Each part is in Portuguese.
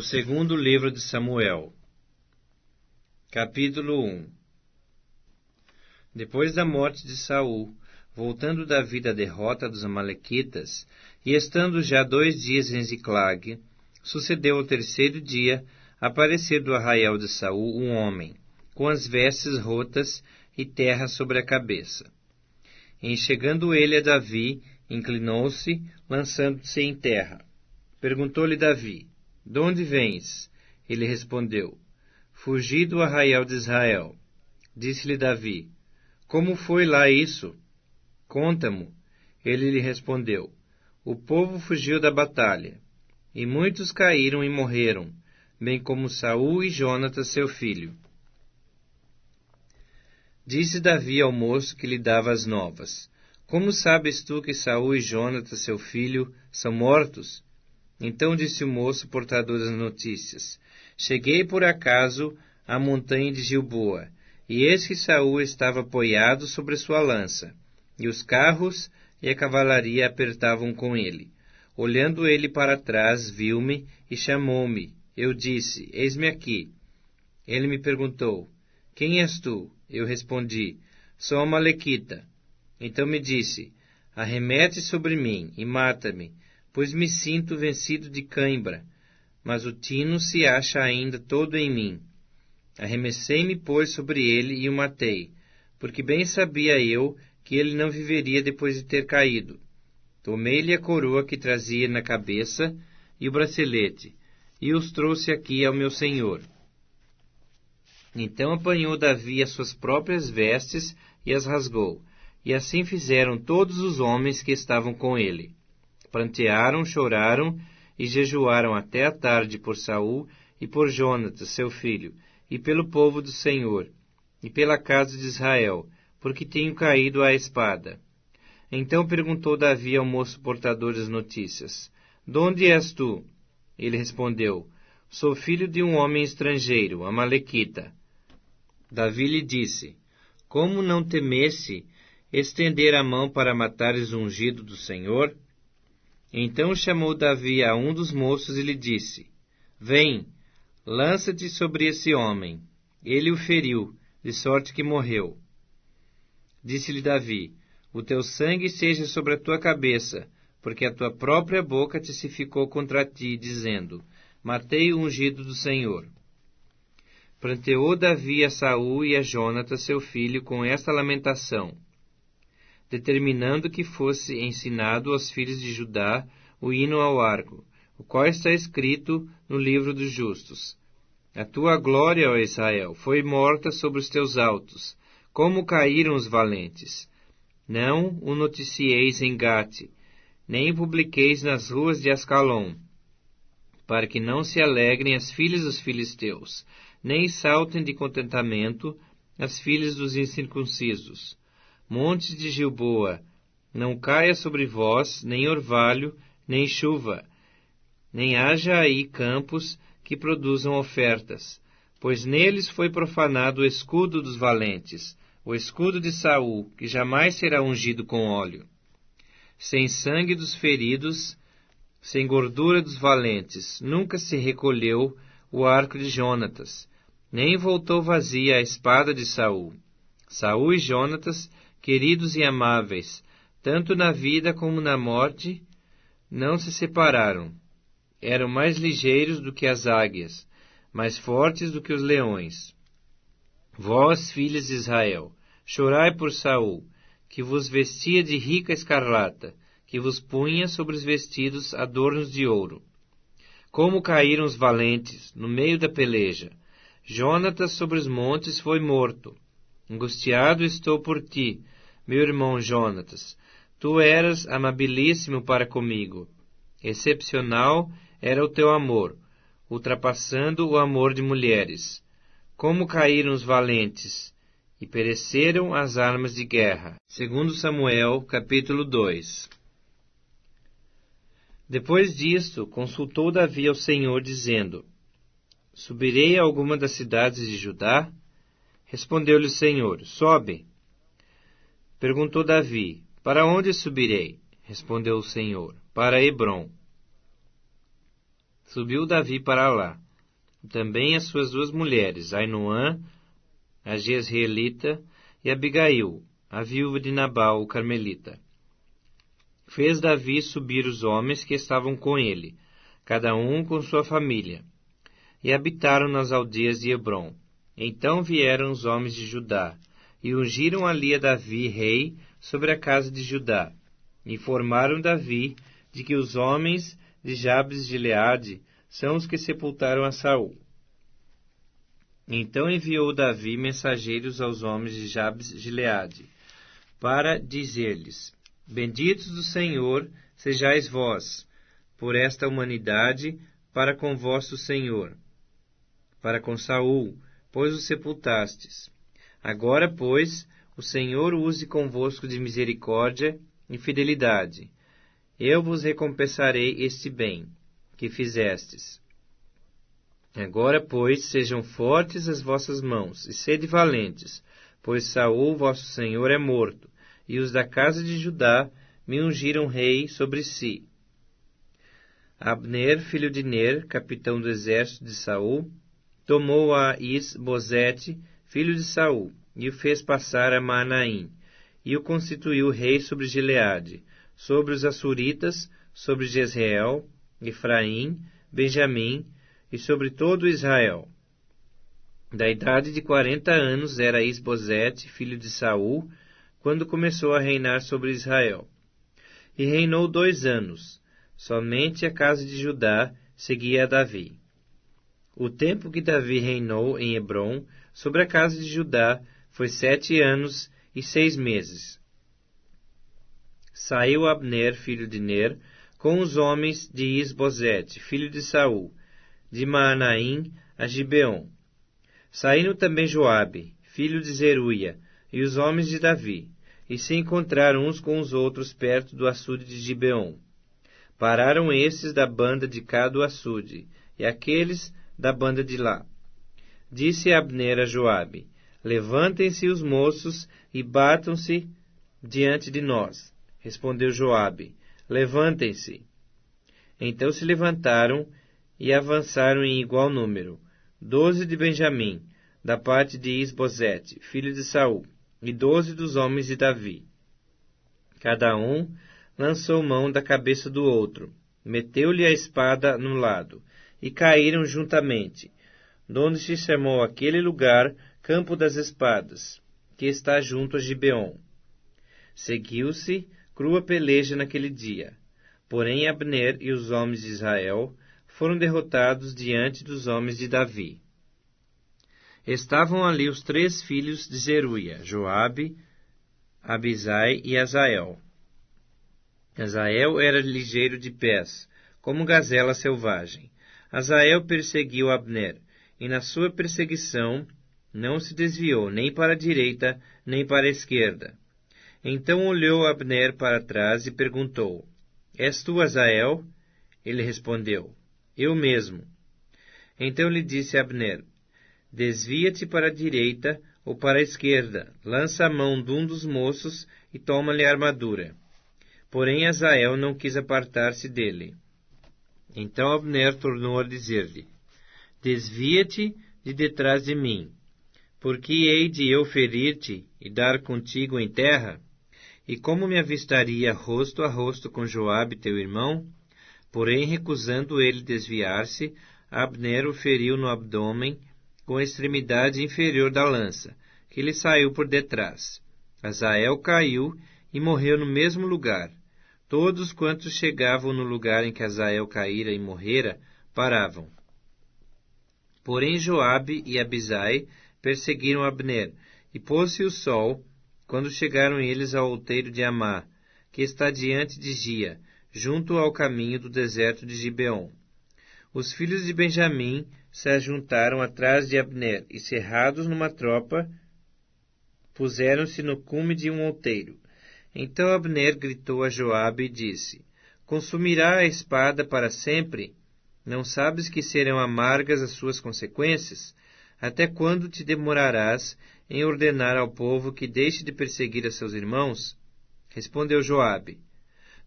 O segundo livro de Samuel, capítulo 1. Depois da morte de Saul, voltando Davi da derrota dos amalequitas, e estando já 2 dias em Ziclag, sucedeu ao 3º dia aparecer do arraial de Saul um homem, com as vestes rotas e terra sobre a cabeça. Em chegando ele a Davi, inclinou-se, lançando-se em terra. Perguntou-lhe Davi: "De onde vens?" Ele respondeu: "Fugi do arraial de Israel." Disse-lhe Davi: "Como foi lá isso? Conta-mo." Ele lhe respondeu: "O povo fugiu da batalha, e muitos caíram e morreram, bem como Saul e Jonatas, seu filho." Disse Davi ao moço que lhe dava as novas: "Como sabes tu que Saul e Jonatas, seu filho, são mortos?" Então disse o moço portador das notícias: "Cheguei por acaso à montanha de Gilboa, e eis que Saul estava apoiado sobre sua lança, e os carros e a cavalaria apertavam com ele. Olhando ele para trás, viu-me e chamou-me. Eu disse: Eis-me aqui. Ele me perguntou: Quem és tu? Eu respondi: Sou amalequita. Então me disse: Arremete sobre mim e mata-me, pois me sinto vencido de cãibra, mas o tino se acha ainda todo em mim. Arremessei-me, pois, sobre ele e o matei, porque bem sabia eu que ele não viveria depois de ter caído. Tomei-lhe a coroa que trazia na cabeça e o bracelete, e os trouxe aqui ao meu senhor." Então apanhou Davi as suas próprias vestes e as rasgou, e assim fizeram todos os homens que estavam com ele. Prantearam, choraram e jejuaram até a tarde por Saul e por Jonatas, seu filho, e pelo povo do Senhor, e pela casa de Israel, porque tinham caído à espada. Então perguntou Davi ao moço portador das notícias: "De onde és tu?" Ele respondeu: "Sou filho de um homem estrangeiro, amalequita." Davi lhe disse: "Como não temesse estender a mão para matares o ungido do Senhor?" Então chamou Davi a um dos moços e lhe disse: "Vem, lança-te sobre esse homem." Ele o feriu, de sorte que morreu. Disse-lhe Davi: "O teu sangue seja sobre a tua cabeça, porque a tua própria boca testificou contra ti, dizendo: Matei o ungido do Senhor." Pranteou Davi a Saul e a Jonatas, seu filho, com esta lamentação, determinando que fosse ensinado aos filhos de Judá o hino ao arco, o qual está escrito no livro dos justos: "A tua glória, ó Israel, foi morta sobre os teus altos, como caíram os valentes. Não o noticieis em Gate, nem o publiqueis nas ruas de Ascalon, para que não se alegrem as filhas dos filisteus, nem saltem de contentamento as filhas dos incircuncisos. Montes de Gilboa, não caia sobre vós nem orvalho, nem chuva, nem haja aí campos que produzam ofertas, pois neles foi profanado o escudo dos valentes, o escudo de Saul, que jamais será ungido com óleo. Sem sangue dos feridos, sem gordura dos valentes, nunca se recolheu o arco de Jonatas, nem voltou vazia a espada de Saul. Saul e Jonatas, queridos e amáveis, tanto na vida como na morte, não se separaram. Eram mais ligeiros do que as águias, mais fortes do que os leões. Vós, filhas de Israel, chorai por Saul, que vos vestia de rica escarlata, que vos punha sobre os vestidos adornos de ouro. Como caíram os valentes no meio da peleja! Jonatas sobre os montes foi morto. Angustiado estou por ti, meu irmão Jonatas. Tu eras amabilíssimo para comigo. Excepcional era o teu amor, ultrapassando o amor de mulheres. Como caíram os valentes, e pereceram as armas de guerra." 2 Samuel, capítulo 2. Depois disto, consultou Davi ao Senhor, dizendo: "Subirei a alguma das cidades de Judá?" Respondeu-lhe o Senhor: "Sobe." Perguntou Davi: "Para onde subirei?" Respondeu o Senhor: "Para Hebrom." Subiu Davi para lá. Também as suas 2 mulheres, Ainoã, a Jezreelita, e Abigail, a viúva de Nabal, o carmelita. Fez Davi subir os homens que estavam com ele, cada um com sua família, e habitaram nas aldeias de Hebrom. Então vieram os homens de Judá, e ungiram ali a Davi rei sobre a casa de Judá. Informaram Davi de que os homens de Jabes de Gileade são os que sepultaram a Saul. Então enviou Davi mensageiros aos homens de Jabes de Gileade, para dizer-lhes: Benditos do Senhor sejais vós, por esta humanidade, para com vosso Senhor, para com Saul, pois o sepultastes. Agora, pois, o Senhor use convosco de misericórdia e fidelidade. Eu vos recompensarei este bem que fizestes. Agora, pois, sejam fortes as vossas mãos, e sede valentes, pois Saul, vosso senhor, é morto, e os da casa de Judá me ungiram rei sobre si. Abner, filho de Ner, capitão do exército de Saul, tomou a Is-Bosete, filho de Saul, e o fez passar a Maanaim, e o constituiu rei sobre Gileade, sobre os Assuritas, sobre Jezreel, Efraim, Benjamim, e sobre todo Israel. Da idade de 40 anos era Is-Bosete, filho de Saul, quando começou a reinar sobre Israel. E reinou 2 anos. Somente a casa de Judá seguia a Davi. O tempo que Davi reinou em Hebrom sobre a casa de Judá foi 7 anos e 6 meses. Saiu Abner, filho de Ner, com os homens de Is-Bosete, filho de Saul, de Maanaim a Gibeon. Saíram também Joabe, filho de Zeruia, e os homens de Davi, e se encontraram uns com os outros perto do açude de Gibeon. Pararam estes da banda de cá do açude, e aqueles da banda de lá. Disse Abner a Joabe: Levantem-se os moços e batam-se diante de nós. Respondeu Joabe: Levantem-se. Então se levantaram e avançaram em igual número, 12 de Benjamim, da parte de Is-Bosete, filho de Saul, e 12 dos homens de Davi. Cada um lançou mão da cabeça do outro, meteu-lhe a espada no lado, e caíram juntamente, donde se chamou aquele lugar Campo das Espadas, que está junto a Gibeon. Seguiu-se crua peleja naquele dia, porém Abner e os homens de Israel foram derrotados diante dos homens de Davi. Estavam ali os 3 filhos de Zeruia, Joabe, Abisai e Azael. Azael era ligeiro de pés, como gazela selvagem. Azael perseguiu Abner, e na sua perseguição não se desviou nem para a direita, nem para a esquerda. Então olhou Abner para trás e perguntou: És tu Azael? Ele respondeu: Eu mesmo. Então lhe disse Abner: Desvia-te para a direita ou para a esquerda, lança a mão de um dos moços e toma-lhe a armadura. Porém Azael não quis apartar-se dele. Então Abner tornou a dizer-lhe: Desvia-te de detrás de mim, porque hei de eu ferir-te e dar contigo em terra? E como me avistaria rosto a rosto com Joabe teu irmão? Porém, recusando ele desviar-se, Abner o feriu no abdômen com a extremidade inferior da lança, que lhe saiu por detrás. Azael caiu e morreu no mesmo lugar. Todos quantos chegavam no lugar em que Azael caíra e morrera, paravam. Porém Joabe e Abisai perseguiram Abner, e pôs-se o sol, quando chegaram eles ao outeiro de Amá, que está diante de Gia, junto ao caminho do deserto de Gibeon. Os filhos de Benjamim se ajuntaram atrás de Abner, e cerrados numa tropa, puseram-se no cume de um outeiro. Então Abner gritou a Joabe e disse: Consumirá a espada para sempre? Não sabes que serão amargas as suas consequências? Até quando te demorarás em ordenar ao povo que deixe de perseguir a seus irmãos? Respondeu Joabe: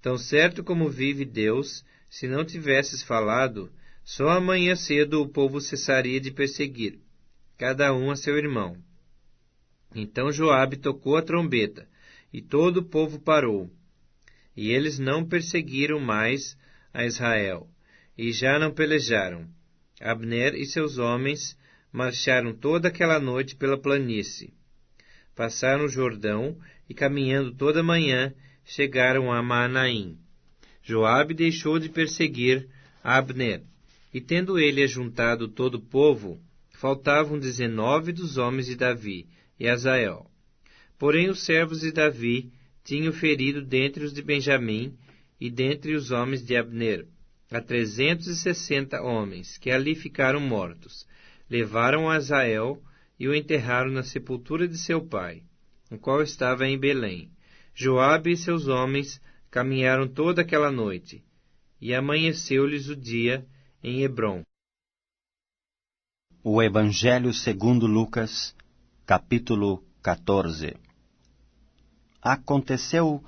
Tão certo como vive Deus, se não tivesses falado, Só amanhã cedo o povo cessaria de perseguir, cada um a seu irmão. Então Joabe tocou a trombeta, e todo o povo parou. E eles não perseguiram mais a Israel, e já não pelejaram. Abner e seus homens marcharam toda aquela noite pela planície. Passaram o Jordão e, caminhando toda a manhã, chegaram a Maanaim. Joabe deixou de perseguir a Abner, e tendo ele ajuntado todo o povo, faltavam 19 dos homens de Davi e Azael. Porém os servos de Davi tinham ferido dentre os de Benjamim e dentre os homens de Abner a 360 homens, que ali ficaram mortos. Levaram a Azael e o enterraram na sepultura de seu pai, o qual estava em Belém. Joabe e seus homens caminharam toda aquela noite, e amanheceu-lhes o dia em Hebrom. O Evangelho segundo Lucas, capítulo 14. Aconteceu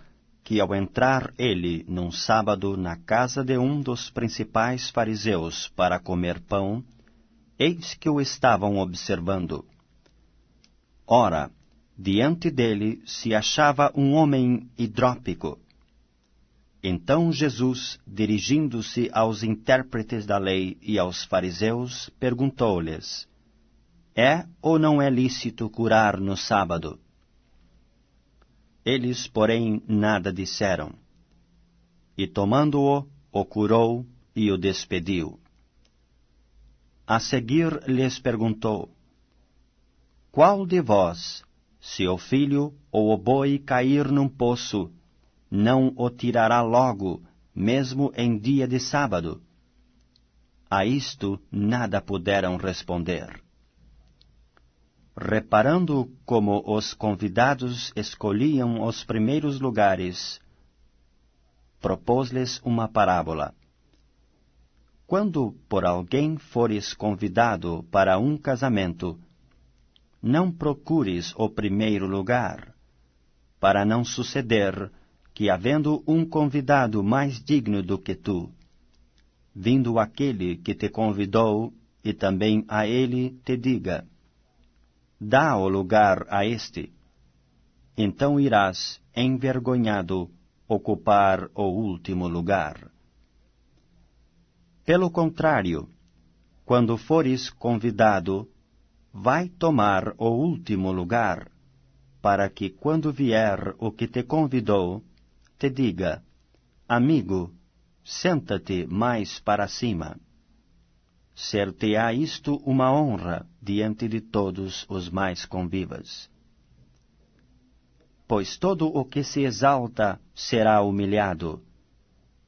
que, ao entrar ele num sábado na casa de um dos principais fariseus para comer pão, eis que o estavam observando. Ora, diante dele se achava um homem hidrópico. Então Jesus, dirigindo-se aos intérpretes da lei e aos fariseus, perguntou-lhes: É ou não é lícito curar no sábado? Eles, porém, nada disseram. E tomando-o, o curou e o despediu. A seguir lhes perguntou: Qual de vós, se o filho ou o boi cair num poço, não o tirará logo, mesmo em dia de sábado? A isto nada puderam responder. Reparando como os convidados escolhiam os primeiros lugares, propôs-lhes uma parábola. Quando por alguém fores convidado para um casamento, não procures o primeiro lugar, para não suceder que, havendo um convidado mais digno do que tu, vindo aquele que te convidou, e também a ele te diga: Dá o lugar a este. Então irás, envergonhado, ocupar o último lugar. Pelo contrário, quando fores convidado, vai tomar o último lugar, para que, quando vier o que te convidou, te diga: Amigo, senta-te mais para cima. Ser-te-á isto uma honra diante de todos os mais convivas. Pois todo o que se exalta será humilhado,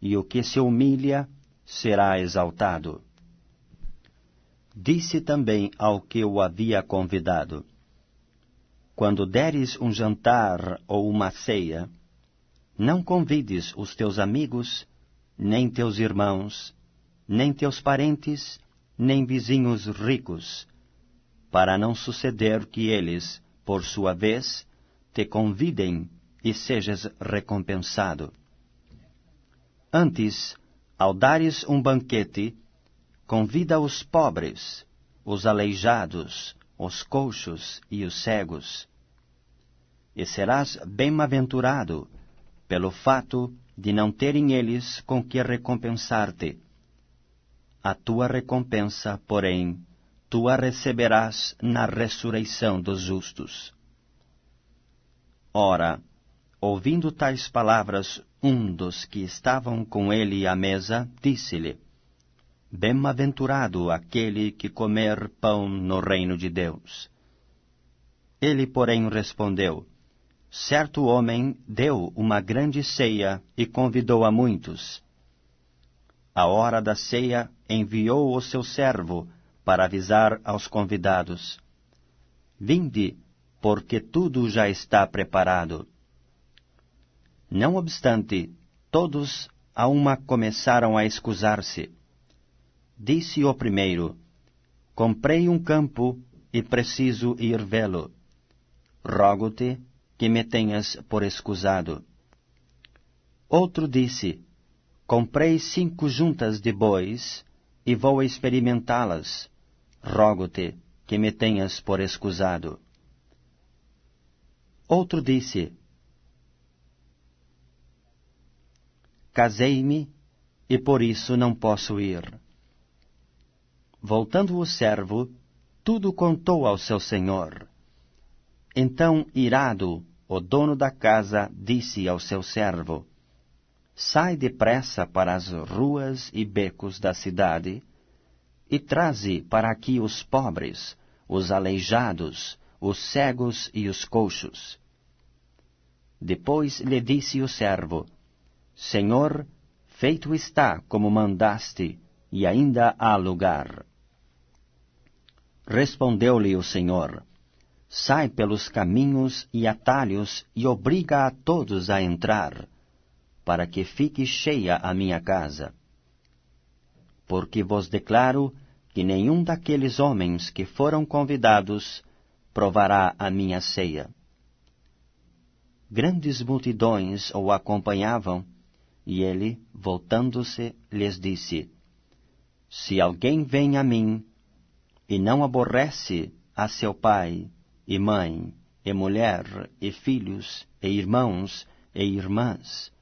e o que se humilha será exaltado. Disse também ao que o havia convidado: Quando deres um jantar ou uma ceia, não convides os teus amigos, nem teus irmãos, nem teus parentes, nem vizinhos ricos, para não suceder que eles, por sua vez, te convidem e sejas recompensado. Antes, ao dares um banquete, convida os pobres, os aleijados, os coxos e os cegos. E serás bem-aventurado pelo fato de não terem eles com que recompensar-te. A tua recompensa, porém, tu a receberás na ressurreição dos justos. Ora, ouvindo tais palavras, um dos que estavam com ele à mesa disse-lhe: Bem-aventurado aquele que comer pão no reino de Deus. Ele, porém, respondeu: Certo homem deu uma grande ceia e convidou a muitos. À hora da ceia, enviou o seu servo para avisar aos convidados: Vinde, porque tudo já está preparado. Não obstante, todos a uma começaram a escusar-se. Disse o primeiro: Comprei um campo e preciso ir vê-lo. Rogo-te que me tenhas por escusado. Outro disse: Comprei 5 juntas de bois e vou experimentá-las. Rogo-te que me tenhas por escusado. Outro disse: Casei-me, e por isso não posso ir. Voltando o servo, tudo contou ao seu senhor. Então, irado, o dono da casa disse ao seu servo: Sai depressa para as ruas e becos da cidade, e traze para aqui os pobres, os aleijados, os cegos e os coxos. Depois lhe disse o servo: Senhor, feito está como mandaste, e ainda há lugar. Respondeu-lhe o Senhor: Sai pelos caminhos e atalhos e obriga a todos a entrar, para que fique cheia a minha casa. Porque vos declaro que nenhum daqueles homens que foram convidados provará a minha ceia. Grandes multidões o acompanhavam, e ele, voltando-se, lhes disse: Se alguém vem a mim, e não aborrece a seu pai, e mãe, e mulher, e filhos, e irmãos, e irmãs,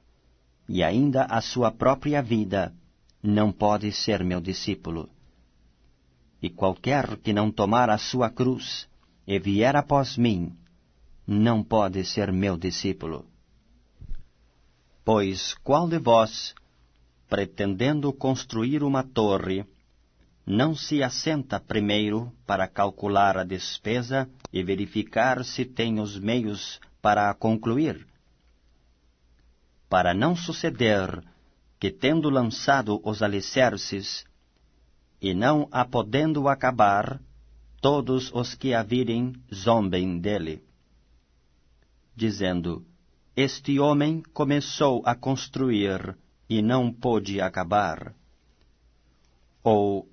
e ainda a sua própria vida, não pode ser meu discípulo. E qualquer que não tomar a sua cruz, e vier após mim, não pode ser meu discípulo. Pois qual de vós, pretendendo construir uma torre, não se assenta primeiro para calcular a despesa e verificar se tem os meios para a concluir? Para não suceder que, tendo lançado os alicerces, e não a podendo acabar, todos os que a virem zombem dele, dizendo: Este homem começou a construir e não pôde acabar. Ou,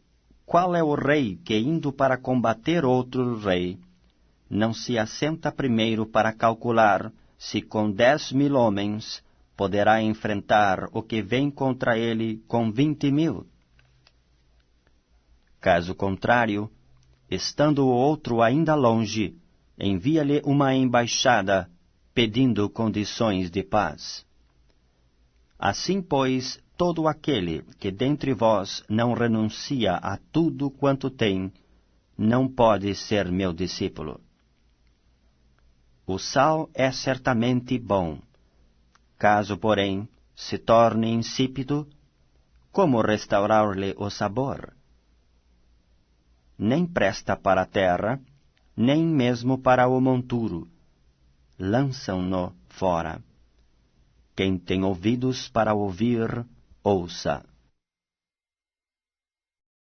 qual é o rei que, indo para combater outro rei, não se assenta primeiro para calcular se com 10.000 homens poderá enfrentar o que vem contra ele com 20.000? Caso contrário, estando o outro ainda longe, envia-lhe uma embaixada, pedindo condições de paz. Assim, pois, todo aquele que dentre vós não renuncia a tudo quanto tem, não pode ser meu discípulo. O sal é certamente bom. Caso, porém, se torne insípido, como restaurar-lhe o sabor? Nem presta para a terra, nem mesmo para o monturo. Lançam-no fora. Quem tem ouvidos para ouvir, ouça.